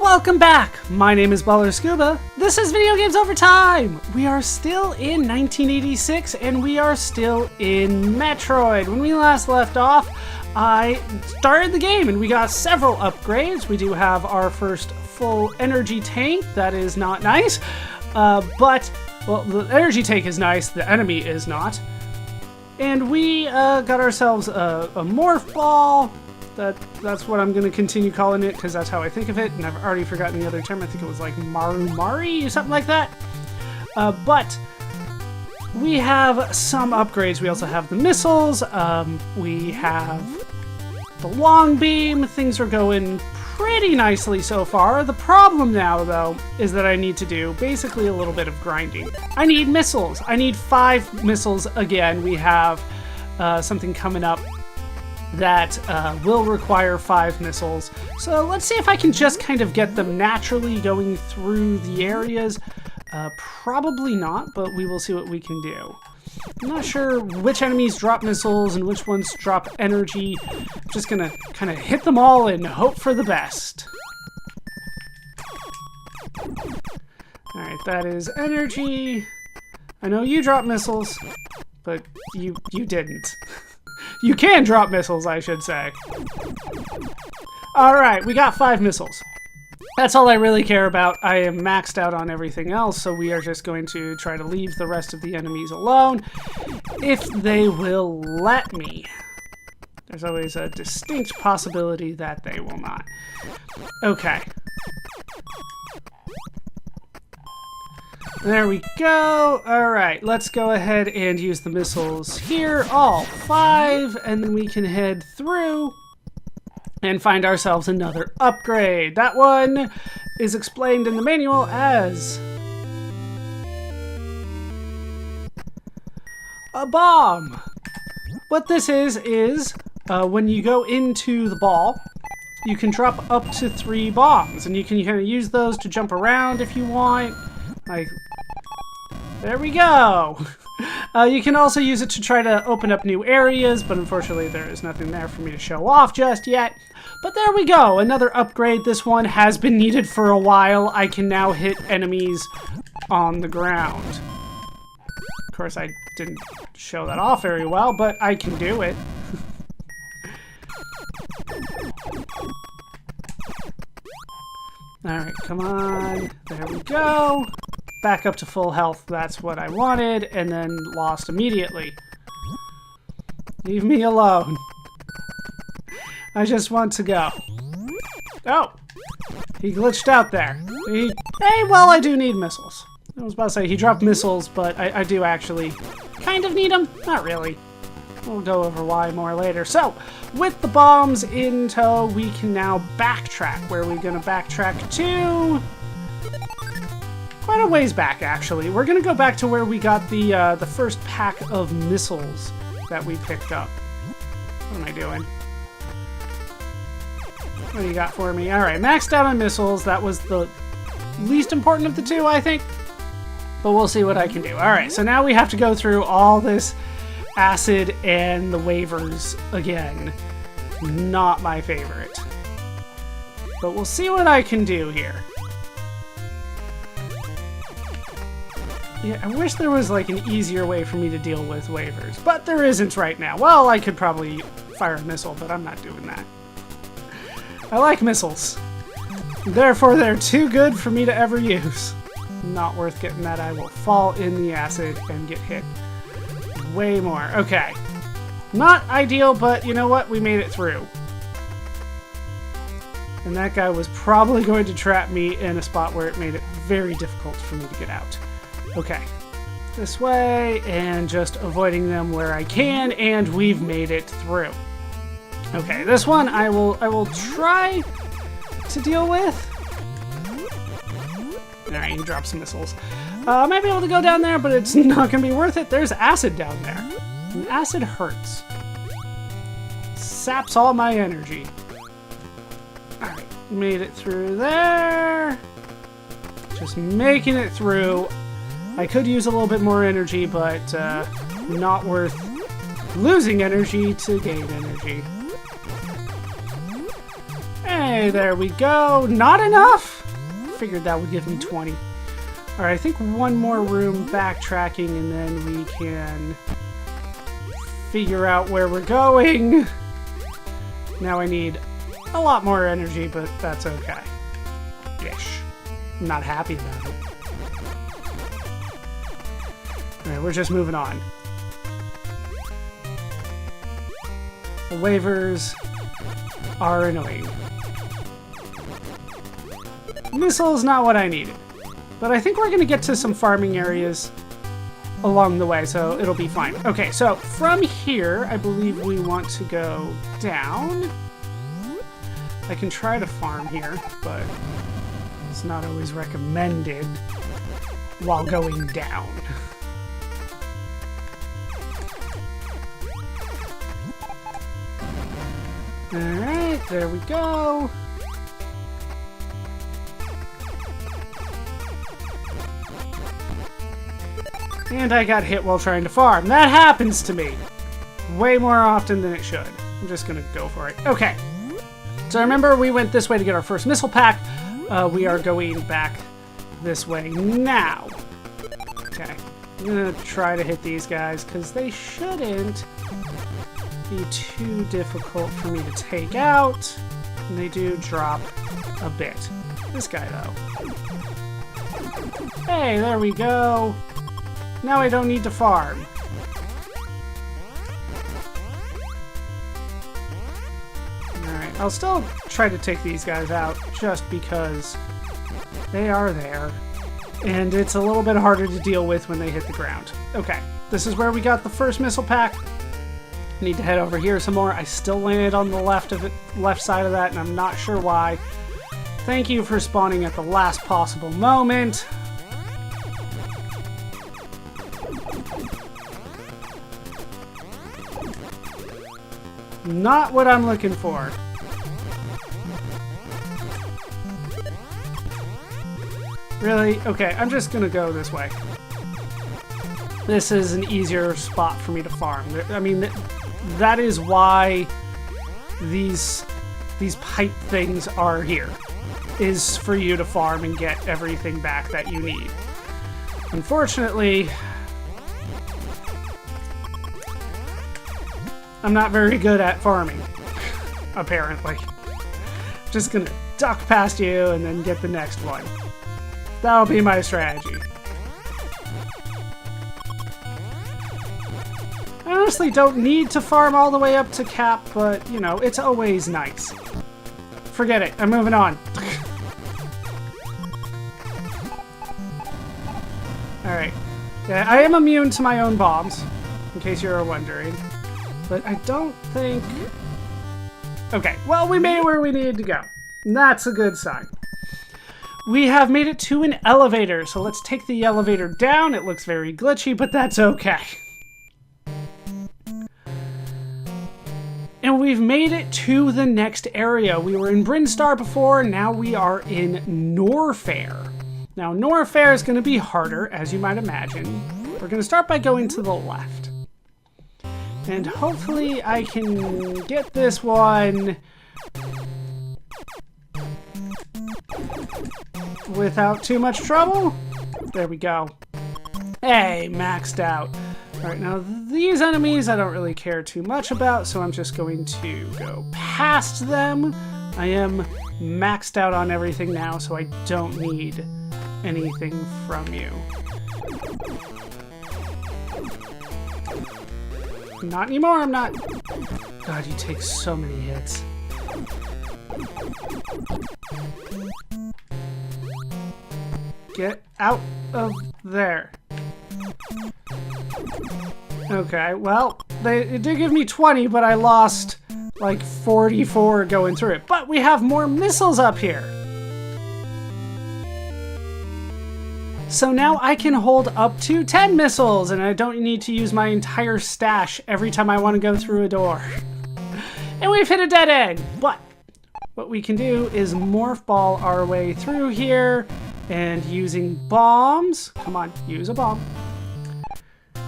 Welcome back! My name is Baller Scuba. This is Video Games Over Time! We are still in 1986 and we are still in Metroid. When we last left off, I started the game and we got several upgrades. We do have our first full energy tank. That is not nice. Well, the energy tank is nice, the enemy is not. And we got ourselves a morph ball. That's what I'm going to continue calling it because that's how I think of it, and I've already forgotten the other term. I think it was like Mari or something like that. But we have some upgrades. We also have the missiles. We have the long beam. Things are going pretty nicely so far. The problem now, though, is that I need to do basically a little bit of grinding. I need missiles. I need 5 missiles again. We have something coming up that will require 5 missiles. So let's see if I can just kind of get them naturally going through the areas. Probably not, but we will see what we can do. I'm not sure which enemies drop missiles and which ones drop energy. I'm just gonna kind of hit them all and hope for the best. Alright, that is energy. I know you drop missiles, but you didn't. You can drop missiles, I should say. Alright, we got 5 missiles. That's all I really care about. I am maxed out on everything else, so we are just going to try to leave the rest of the enemies alone, if they will let me. There's always a distinct possibility that they will not. Okay. There we go. Alright, let's go ahead and use the missiles here, all 5, and then we can head through and find ourselves another upgrade. That one is explained in the manual as a bomb. What this is when you go into the ball, you can drop up to 3 bombs, and you can kind of use those to jump around if you want. Like, there we go! You can also use it to try to open up new areas, but unfortunately there is nothing there for me to show off just yet. But there we go! Another upgrade. This one has been needed for a while. I can now hit enemies on the ground. Of course, I didn't show that off very well, but I can do it. Alright, come on. There we go. Back up to full health. That's what I wanted, and then lost immediately. Leave me alone. I just want to go. Oh! He glitched out there. Hey, well, I do need missiles. I was about to say, he dropped missiles, but I do actually kind of need them. Not really. We'll go over why more later. So, with the bombs in tow, we can now backtrack. Where are we going to backtrack to? Quite a ways back, actually. We're going to go back to where we got the first pack of missiles that we picked up. What am I doing? What do you got for me? Alright, maxed out on missiles. That was the least important of the two, I think. But we'll see what I can do. Alright, so now we have to go through all this acid and the waivers again. Not my favorite. But we'll see what I can do here. Yeah, I wish there was like an easier way for me to deal with waivers, but there isn't right now. Well, I could probably fire a missile, but I'm not doing that. I like missiles. Therefore, they're too good for me to ever use. Not worth getting that. I will fall in the acid and get hit way more. Okay. Not ideal, but you know what? We made it through. And that guy was probably going to trap me in a spot where it made it very difficult for me to get out. Okay. This way, and just avoiding them where I can, and we've made it through. Okay, this one I will try to deal with. Alright, you drop some missiles. I might be able to go down there, but it's not going to be worth it. There's acid down there. And acid hurts. Saps all my energy. Alright, made it through there. Just making it through. I could use a little bit more energy, but not worth losing energy to gain energy. Hey, there we go. Not enough? figured that would give me 20. All right, I think one more room backtracking, and then we can figure out where we're going. Now I need a lot more energy, but that's okay. Ish. I'm not happy about it. All right, we're just moving on. The waivers are annoying. Missile is not what I needed, but I think we're going to get to some farming areas along the way, so it'll be fine. Okay, so from here, I believe we want to go down. I can try to farm here, but it's not always recommended while going down. Alright, there we go. And I got hit while trying to farm. That happens to me way more often than it should. I'm just gonna go for it. Okay. So remember, we went this way to get our first missile pack. We are going back this way now. Okay. I'm gonna try to hit these guys because they shouldn't be too difficult for me to take out. And they do drop a bit. This guy, though. Hey, there we go. Now I don't need to farm. Alright, I'll still try to take these guys out just because they are there. And it's a little bit harder to deal with when they hit the ground. Okay, this is where we got the first missile pack. I need to head over here some more. I still landed on the left side of that, and I'm not sure why. Thank you for spawning at the last possible moment. Not what I'm looking for. Really? Okay, I'm just gonna go this way. This is an easier spot for me to farm. I mean, that is why these pipe things are here. Is for you to farm and get everything back that you need. Unfortunately, I'm not very good at farming, apparently. Just gonna duck past you and then get the next one. That'll be my strategy. I honestly don't need to farm all the way up to cap, but, you know, it's always nice. Forget it, I'm moving on. Alright. Yeah, I am immune to my own bombs, in case you were wondering. But I don't think... Okay, well, we made it where we needed to go. And that's a good sign. We have made it to an elevator, so let's take the elevator down. It looks very glitchy, but that's okay. And we've made it to the next area. We were in Brinstar before, now we are in Norfair. Now, Norfair is going to be harder, as you might imagine. We're going to start by going to the left. And hopefully I can get this one without too much trouble. There we go. Hey, maxed out. Alright, now these enemies I don't really care too much about, so I'm just going to go past them. I am maxed out on everything now, so I don't need anything from you. Not anymore, I'm not. God, you take so many hits. Get out of there. Okay, well, it did give me 20, but I lost like 44 going through it. But we have more missiles up here. So now I can hold up to 10 missiles, and I don't need to use my entire stash every time I want to go through a door. And we've hit a dead end, but what we can do is morph ball our way through here, and using bombs, come on, use a bomb,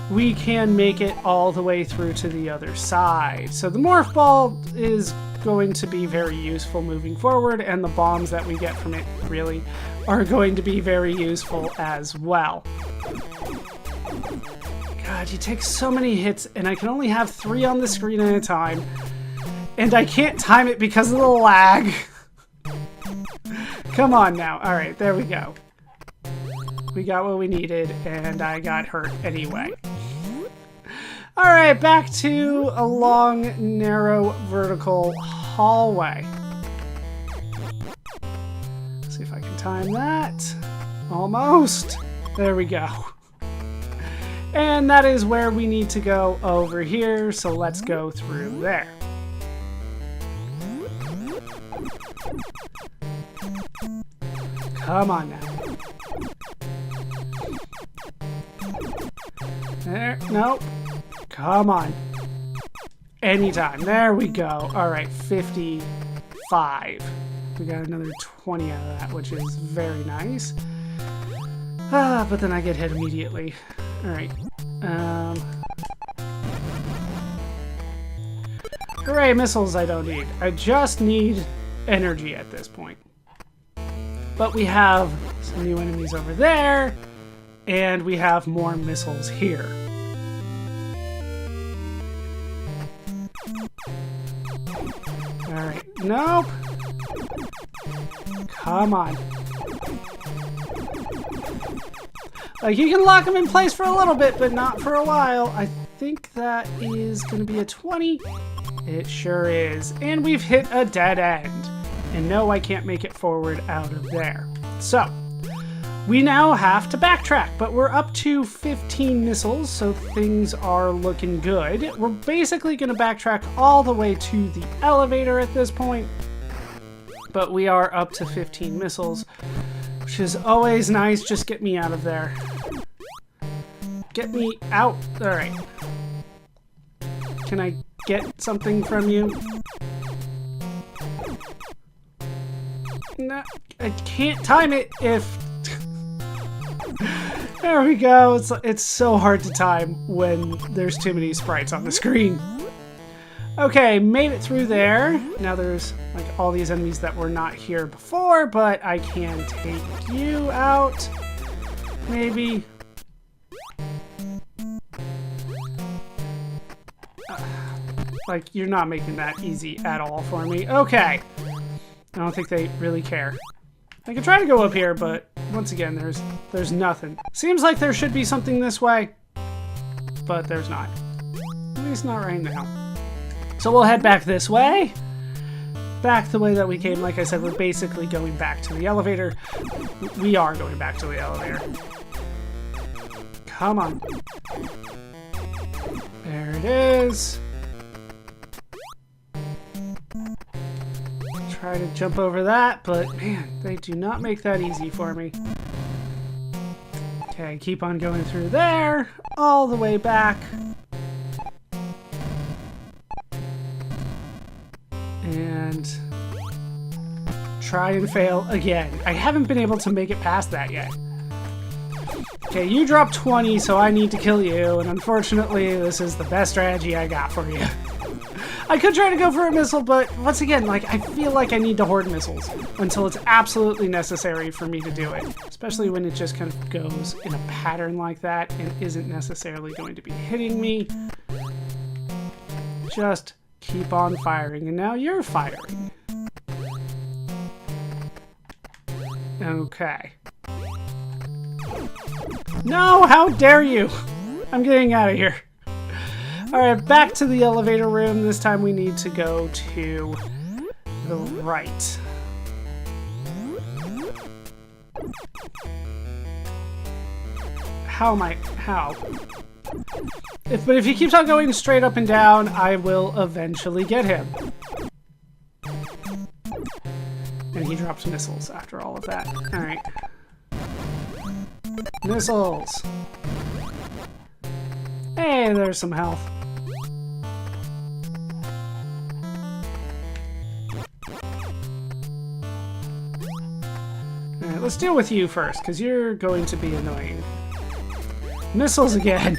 we can make it all the way through to the other side. So the morph ball is going to be very useful moving forward, and the bombs that we get from it really are going to be very useful as well. God, you take so many hits, and I can only have 3 on the screen at a time. And I can't time it because of the lag. Come on now. All right, there we go. We got what we needed, and I got hurt anyway. All right, back to a long, narrow, vertical hallway. See if I can time that. Almost. There we go. And that is where we need to go over here, so let's go through there. Come on now. There, nope. Come on. Anytime. There we go. All right, 55. We got another 20 out of that, which is very nice. But then I get hit immediately. All right. Hooray, missiles I don't need. I just need energy at this point. But we have some new enemies over there, and we have more missiles here. Alright, nope. Come on. Like, you can lock them in place for a little bit, but not for a while. I think that is going to be a 20. It sure is. And we've hit a dead end. And no, I can't make it forward out of there. So, we now have to backtrack, but we're up to 15 missiles, so things are looking good. We're basically going to backtrack all the way to the elevator at this point, but we are up to 15 missiles, which is always nice. Just get me out of there. Get me out. All right. Can I get something from you? No, I can't time it if... There we go. It's so hard to time when there's too many sprites on the screen. Okay, made it through there. Now there's like all these enemies that were not here before, but I can take you out. Maybe. Like, you're not making that easy at all for me. Okay. I don't think they really care. I could try to go up here, but once again, there's nothing. Seems like there should be something this way, but there's not. At least not right now. So we'll head back this way. Back the way that we came. Like I said, we're basically going back to the elevator. We are going back to the elevator. Come on. There it is. Try to jump over that, but man, they do not make that easy for me. Okay, keep on going through there, all the way back. And try and fail again. I haven't been able to make it past that yet. Okay, you dropped 20, so I need to kill you, and unfortunately, this is the best strategy I got for you. I could try to go for a missile, but once again, like, I feel like I need to hoard missiles until it's absolutely necessary for me to do it. Especially when it just kind of goes in a pattern like that and isn't necessarily going to be hitting me. Just keep on firing, and now you're firing. Okay. No, how dare you! I'm getting out of here. Alright, back to the elevator room. This time we need to go to the right. How am I? How? But if he keeps on going straight up and down, I will eventually get him. And he drops missiles after all of that. Alright. Missiles! Hey, there's some health. Alright, let's deal with you first, because you're going to be annoying. Missiles again!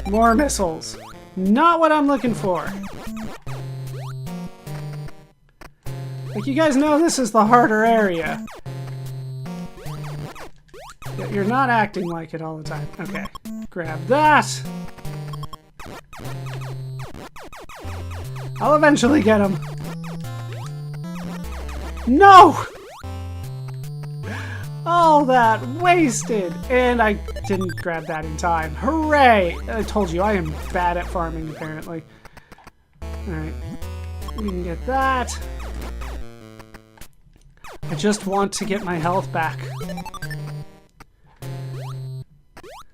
More missiles. Not what I'm looking for. Like, you guys know this is the harder area. Yet you're not acting like it all the time. Okay, grab that. I'll eventually get him. No! All that wasted! And I didn't grab that in time. Hooray! I told you, I am bad at farming, apparently. Alright. We can get that. I just want to get my health back.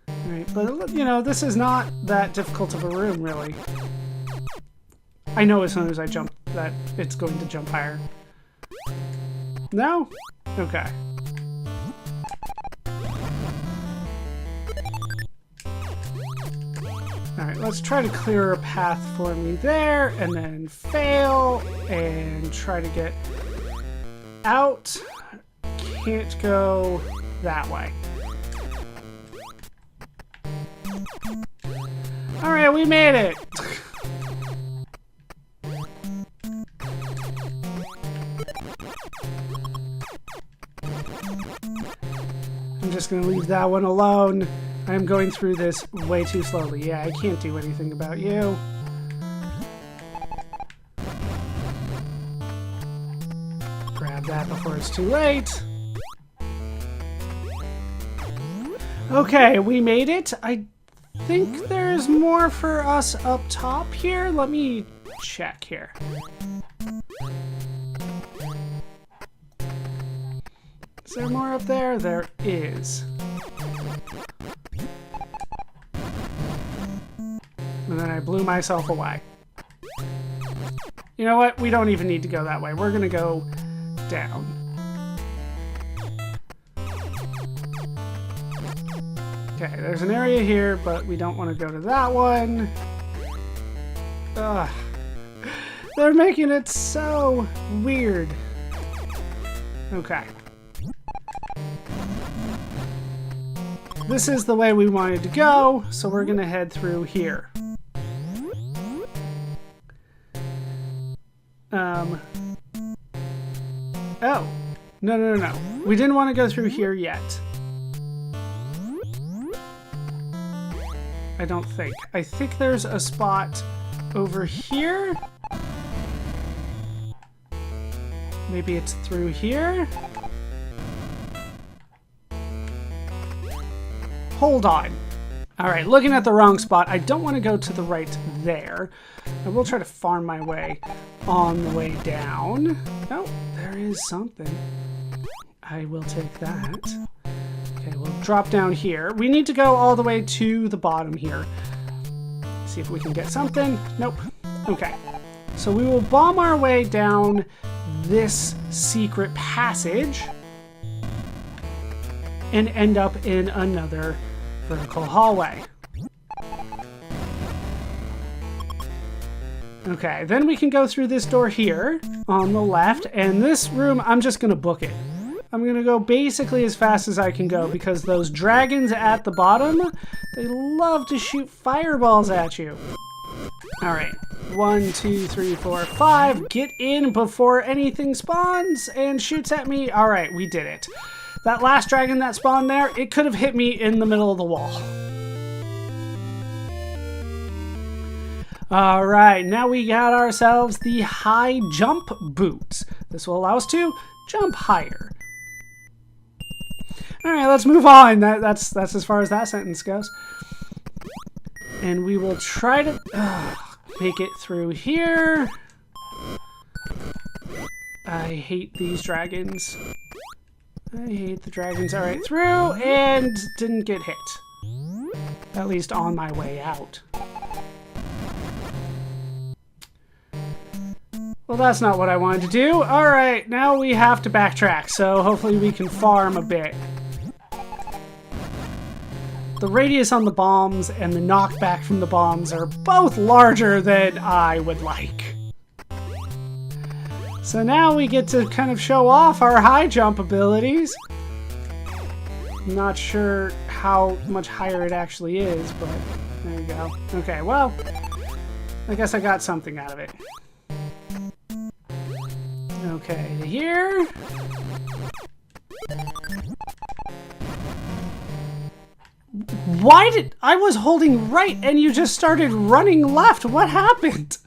Alright, but, you know, this is not that difficult of a room, really. I know as soon as I jump that it's going to jump higher. No? Okay. Alright, let's try to clear a path for me there, and then fail, and try to get out. Can't go that way. Alright, we made it! I'm just gonna leave that one alone. I'm going through this way too slowly. Yeah, I can't do anything about you. Grab that before it's too late. Okay, we made it. I think there's more for us up top here. Let me check here. Is there more up there? There is. And then I blew myself away. You know what? We don't even need to go that way. We're gonna go down. Okay, there's an area here, but we don't want to go to that one. Ugh. They're making it so weird. Okay. This is the way we wanted to go, so we're gonna head through here. Oh. No. We didn't want to go through here yet. I don't think. I think there's a spot over here. Maybe it's through here? Hold on. Alright, looking at the wrong spot. I don't want to go to the right there. I will try to farm my way on the way down. Oh, there is something. I will take that. Okay, we'll drop down here. We need to go all the way to the bottom here. See if we can get something. Nope. Okay. So we will bomb our way down this secret passage and end up in another vertical hallway. Okay, then we can go through this door here on the left, and this room, I'm just gonna book it. I'm gonna go basically as fast as I can go because those dragons at the bottom, they love to shoot fireballs at you. All right, 1, 2, 3, 4, 5. Get in before anything spawns and shoots at me. All right, we did it. That last dragon that spawned there, it could have hit me in the middle of the wall. All right, now we got ourselves the high jump boots. This will allow us to jump higher. All right, let's move on. That's as far as that sentence goes. And we will try to make it through here. I hate these dragons. I hate the dragons. All right, through and didn't get hit. At least on my way out. Well, that's not what I wanted to do. All right, now we have to backtrack, so hopefully we can farm a bit. The radius on the bombs and the knockback from the bombs are both larger than I would like. So now we get to kind of show off our high jump abilities. I'm not sure how much higher it actually is, but there you go. Okay, well, I guess I got something out of it. Okay, here. Why did... I was holding right and you just started running left. What happened?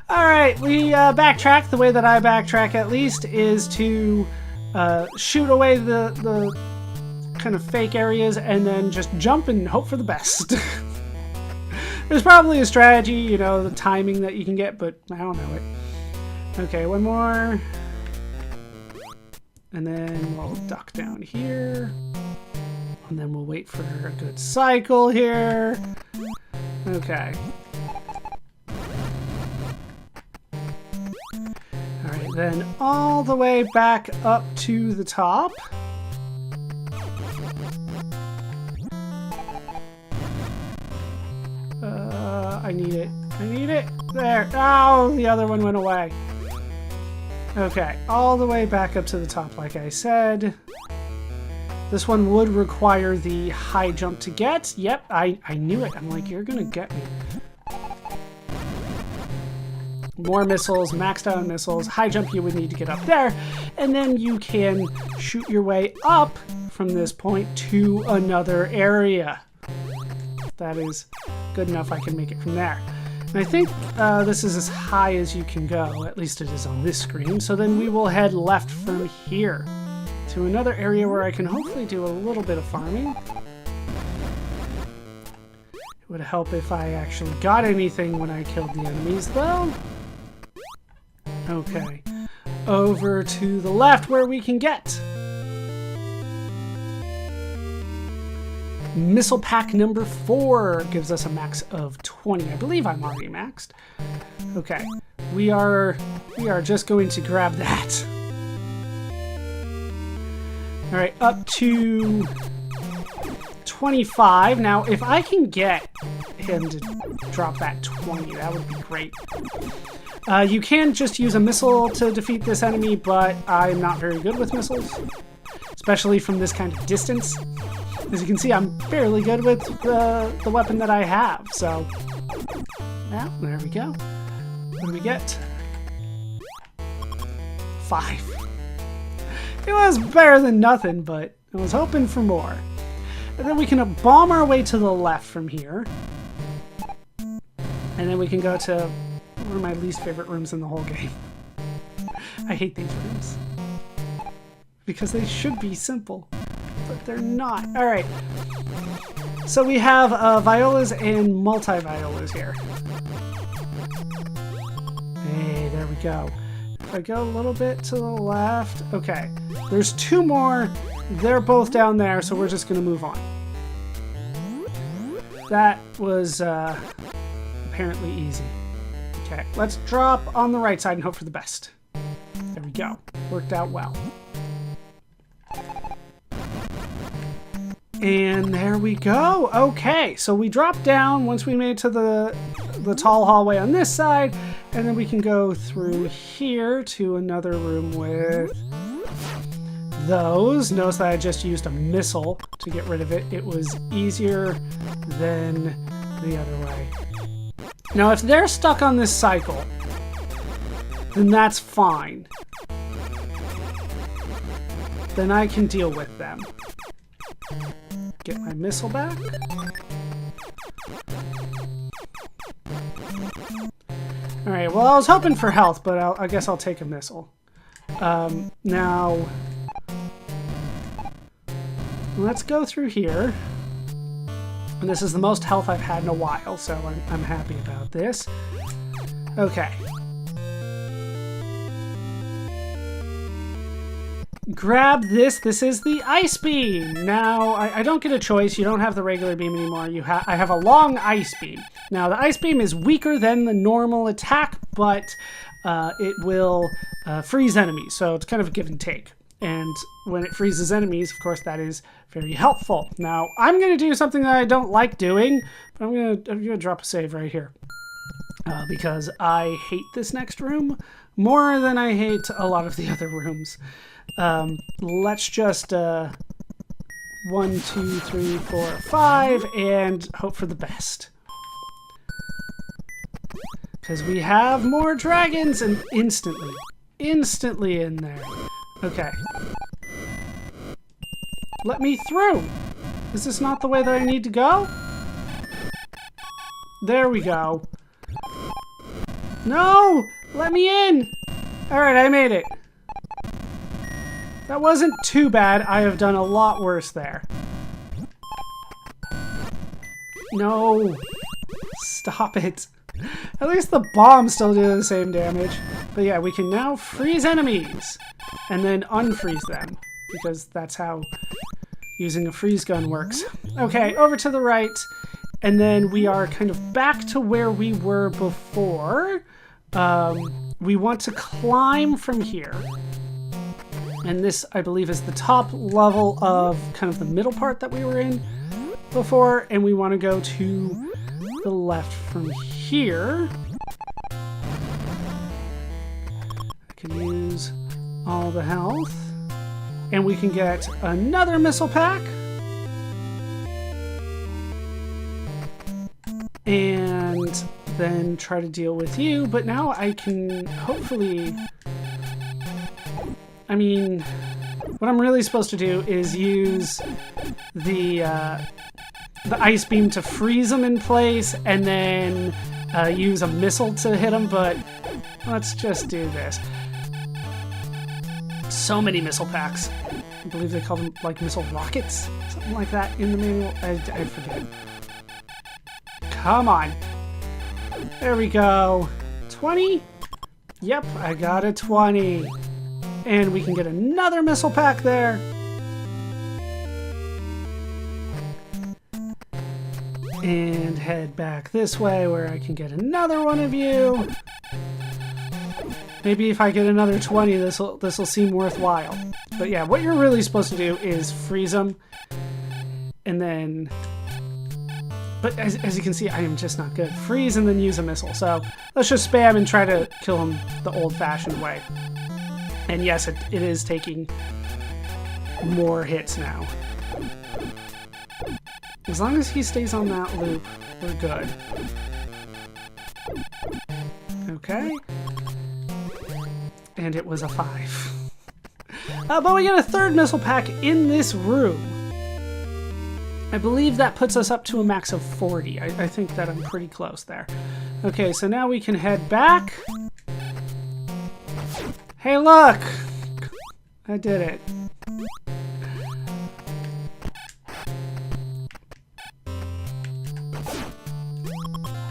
Alright, we backtrack. The way that I backtrack, at least, is to shoot away the kind of fake areas and then just jump and hope for the best. There's probably a strategy, you know, the timing that you can get, but I don't know it. Okay, one more. And then we'll duck down here. And then we'll wait for a good cycle here. Okay. Alright, then all the way back up to the top. I need it. I need it. There. Oh, the other one went away. Okay, all the way back up to the top, like I said. This one would require the high jump to get. Yep, I knew it. I'm like, you're gonna get me. More missiles, maxed out on missiles. High jump you would need to get up there. And then you can shoot your way up from this point to another area. That is good enough. I can make it from there. And I think this is as high as you can go. At least it is on this screen. So then we will head left from here to another area where I can hopefully do a little bit of farming. It would help if I actually got anything when I killed the enemies, though. Okay. Over to the left where we can get Missile Pack number 4 gives us a max of 20. I believe I'm already maxed. Okay. We are just going to grab that. All right, up to 25. Now, if I can get him to drop that 20, that would be great. You can just use a missile to defeat this enemy, but I'm not very good with missiles, especially from this kind of distance. As you can see, I'm fairly good with the weapon that I have, so... Well, there we go. What do we get? 5. It was better than nothing, but I was hoping for more. And then we can bomb our way to the left from here. And then we can go to one of my least favorite rooms in the whole game. I hate these rooms. Because they should be simple, but they're not. Alright. So we have violas and multi-violas here. Hey, there we go. If I go a little bit to the left... Okay. There's 2 more. They're both down there, so we're just going to move on. That was apparently easy. Okay, let's drop on the right side and hope for the best. There we go. Worked out well. And there we go. Okay, so we dropped down once we made it to the tall hallway on this side, and then we can go through here to another room with those. Notice that I just used a missile to get rid of it. It was easier than the other way. Now, if they're stuck on this cycle, then that's fine. Then I can deal with them. Get my missile back. Alright, well, I was hoping for health, but I guess I'll take a missile. Now, let's go through here. And this is the most health I've had in a while, so I'm happy about this. Okay. Grab this. This is the ice beam. Now, I don't get a choice. You don't have the regular beam anymore. I have a long ice beam. Now, the ice beam is weaker than the normal attack, but it will freeze enemies. So it's kind of a give and take. And when it freezes enemies, of course, that is very helpful. Now, I'm going to do something that I don't like doing, but I'm going to drop a save right here. Because I hate this next room more than I hate a lot of the other rooms. Let's just 1, 2, 3, 4, 5, and hope for the best. Because we have more dragons, and instantly, instantly in there. Okay. Let me through. Is this not the way that I need to go? There we go. No! Let me in! Alright, I made it. That wasn't too bad. I have done a lot worse there. No! Stop it. At least the bombs still do the same damage. But yeah, we can now freeze enemies. And then unfreeze them. Because that's how using a freeze gun works. Okay, over to the right. And then we are kind of back to where we were before. We want to climb from here. And this, I believe, is the top level of kind of the middle part that we were in before. And we want to go to the left from here. I can use all the health. And we can get another missile pack. And then try to deal with you. But now I can hopefully... I mean, what I'm really supposed to do is use the ice beam to freeze them in place and then use a missile to hit them, but let's just do this. So many missile packs. I believe they call them like missile rockets, something like that in the manual. I forget. Come on. There we go. 20? Yep, I got a 20. And we can get another missile pack there. And head back this way where I can get another one of you. Maybe if I get another 20, this will seem worthwhile. But yeah, what you're really supposed to do is freeze them. And then... But as you can see, I am just not good. Freeze and then use a missile. So let's just spam and try to kill him the old-fashioned way. And yes, it is taking more hits now. As long as he stays on that loop, we're good. Okay. And it was a 5. But we get a third missile pack in this room. I believe that puts us up to a max of 40. I think that I'm pretty close there. Okay, so now we can head back. Hey, look! I did it.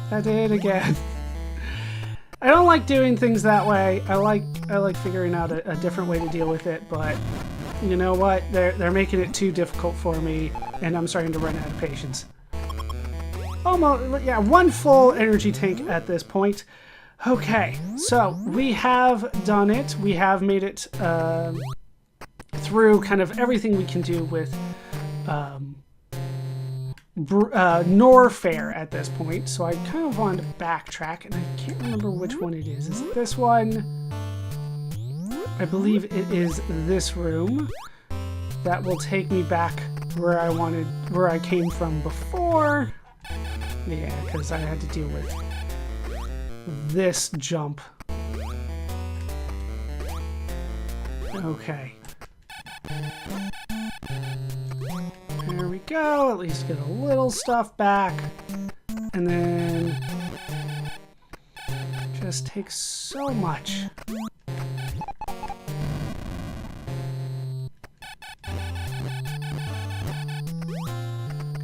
I did it again. I don't like doing things that way. I like figuring out a different way to deal with it, but you know what? They're making it too difficult for me, and I'm starting to run out of patience. Almost, yeah, one full energy tank at this point. Okay, so we have done it. We have made it through kind of everything we can do with Norfair at this point. So I kind of wanted to backtrack, and I can't remember which one it is. Is it this one? I believe it is this room. That will take me back where I came from before. Yeah, because I had to deal with this jump. Okay. There we go. At least get a little stuff back. And then just takes so much.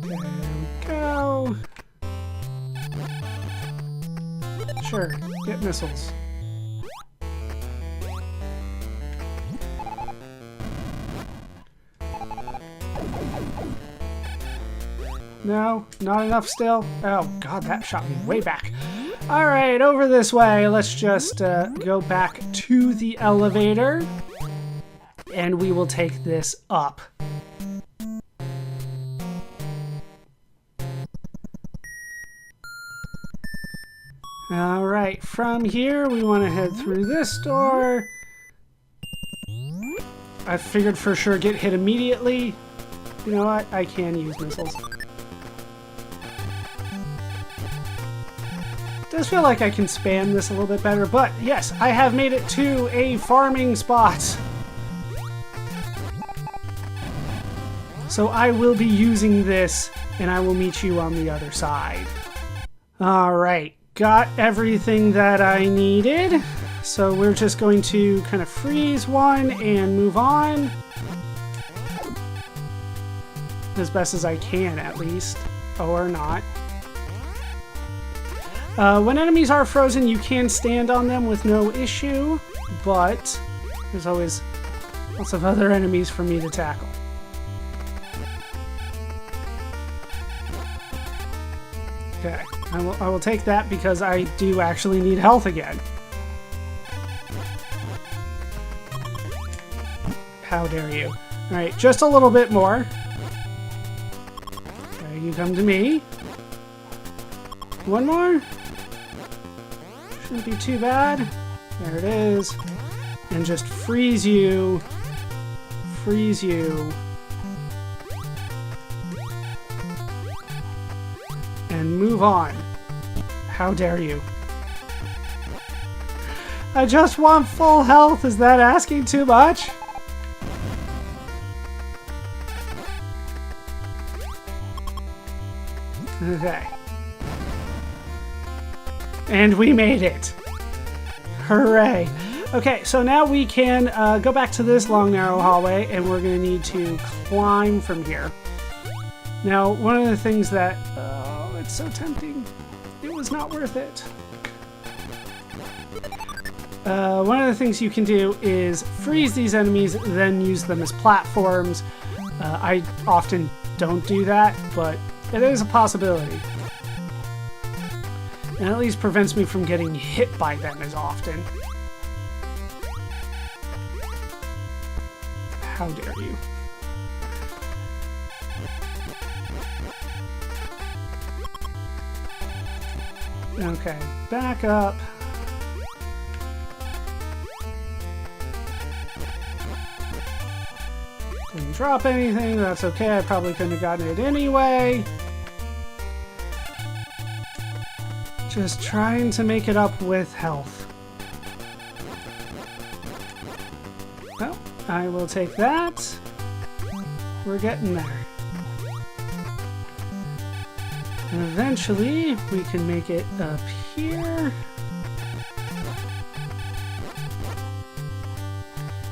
There we go. Sure, get missiles. No, not enough still. Oh god, that shot me way back. Alright, over this way. Let's just go back to the elevator. And we will take this up. Alright, from here we want to head through this door. I figured for sure get hit immediately. You know what? I can use missiles. does feel like I can spam this a little bit better, but yes, I have made it to a farming spot. So I will be using this, and I will meet you on the other side. Alright, got everything that I needed. So we're just going to kind of freeze one and move on. As best as I can, at least. Or not. When enemies are frozen, you can stand on them with no issue, but there's always lots of other enemies for me to tackle. Okay, I will take that because I do actually need health again. How dare you. Alright, just a little bit more. Okay, you come to me. One more. Shouldn't be too bad. There it is. And just freeze you. Freeze you. And move on. How dare you. I just want full health. Is that asking too much? Okay. And we made it. Hooray. Okay, so now we can go back to this long, narrow hallway, and we're going to need to climb from here. Now, one of the things that... oh, it's so tempting. It was not worth it. One of the things you can do is freeze these enemies, then use them as platforms. I often don't do that, but it is a possibility. And at least prevents me from getting hit by them as often. How dare you. Okay, back up. Didn't drop anything, that's okay, I probably couldn't have gotten it anyway. Just trying to make it up with health. Well, I will take that. We're getting there. And eventually, we can make it up here.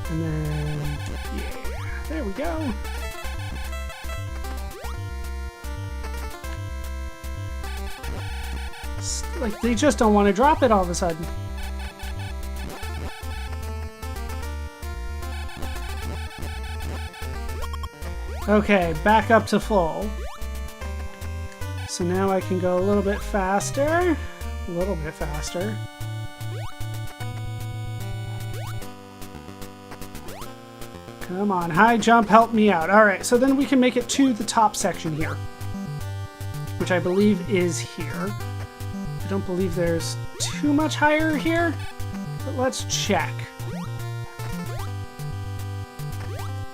And then, yeah, there we go. Like, they just don't want to drop it all of a sudden. Okay, back up to full. So now I can go a little bit faster. A little bit faster. Come on, high jump, help me out. Alright, so then we can make it to the top section here. Which I believe is here. I don't believe there's too much higher here, but let's check.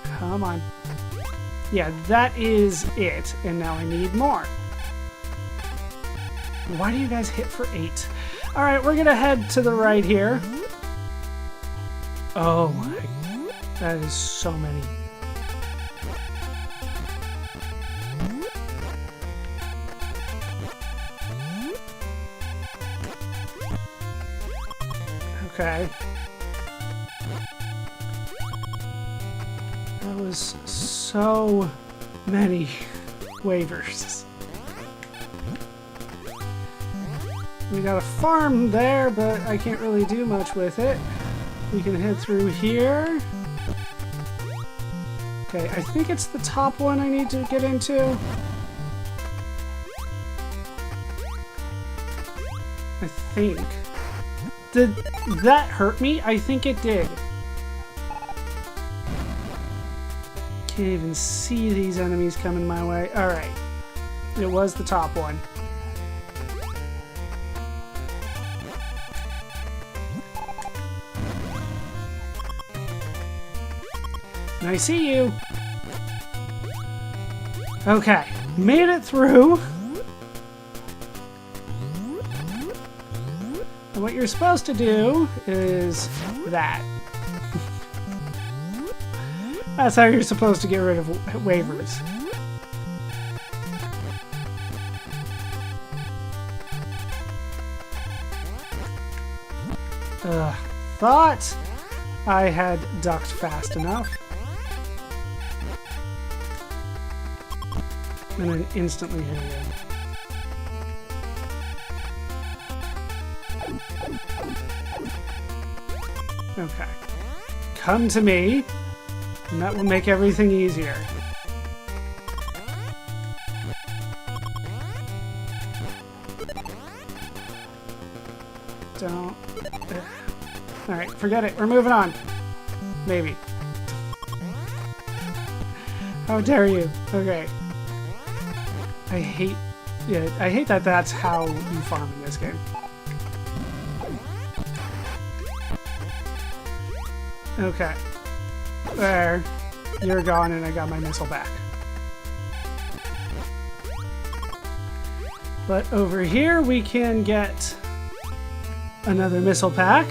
Come on. Yeah, that is it, and now I need more. Why do you guys hit for 8? Alright, we're gonna head to the right here. Oh my, that is so many. Okay. That was so many waivers. We got a farm there, but I can't really do much with it. We can head through here. Okay, I think it's the top one I need to get into. I think. Did that hurt me? I think it did. Can't even see these enemies coming my way. Alright. It was the top one. And I see you. Okay. Made it through. And what you're supposed to do is that. That's how you're supposed to get rid of waivers. Thought I had ducked fast enough. And then instantly hit again. Okay. Come to me, and that will make everything easier. Don't... Alright, forget it. We're moving on. Maybe. How dare you? Okay. I hate that that's how you farm in this game. Okay. There. You're gone and I got my missile back. But over here we can get another missile pack.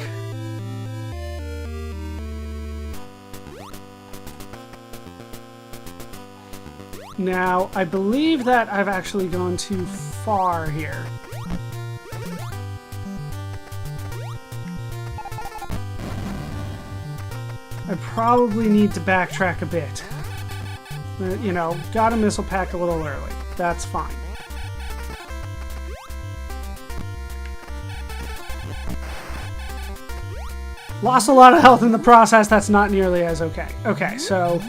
Now, I believe that I've actually gone too far here. I probably need to backtrack a bit. You know, got a missile pack a little early. That's fine. Lost a lot of health in the process. That's not nearly as okay. Okay, so...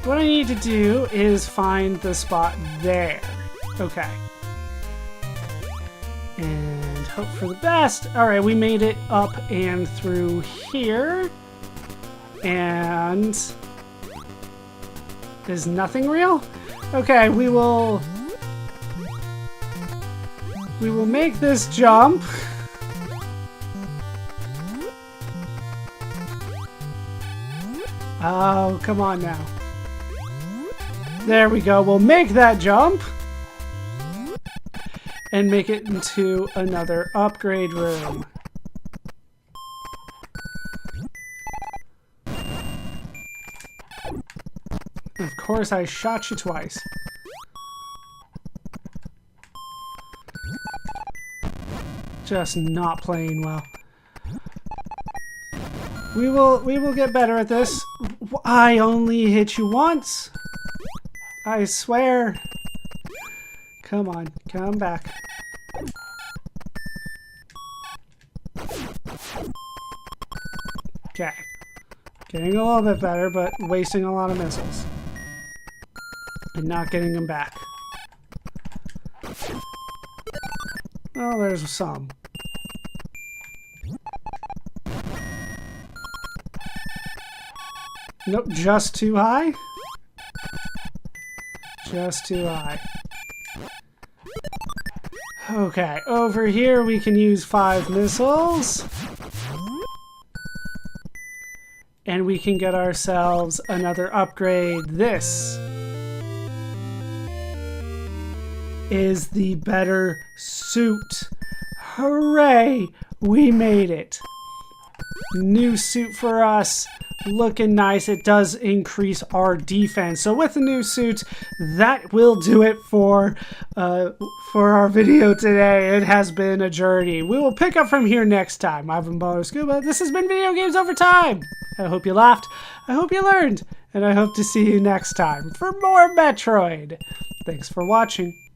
what I need to do is find the spot there. Okay. And hope for the best. Alright, we made it up and through here. And... is nothing real? Okay, we will make this jump. Oh, come on now. There we go. We'll make that jump. And make it into another upgrade room. Of course, I shot you twice. Just not playing well. We will get better at this. I only hit you once. I swear. Come on, come back. Okay. Getting a little bit better, but wasting a lot of missiles. And not getting them back. Well, there's some. Nope, just too high. Just too high. Okay, over here we can use 5 missiles. And we can get ourselves another upgrade. This is the better suit. Hooray! We made it. New suit for us. Looking nice. It does increase our defense. So with the new suit, that will do it for our video today. It has been a journey. We will pick up from here next time. I've been Varia Suit. This has been Video Games Over Time. I hope you laughed. I hope you learned. And I hope to see you next time for more Metroid. Thanks for watching.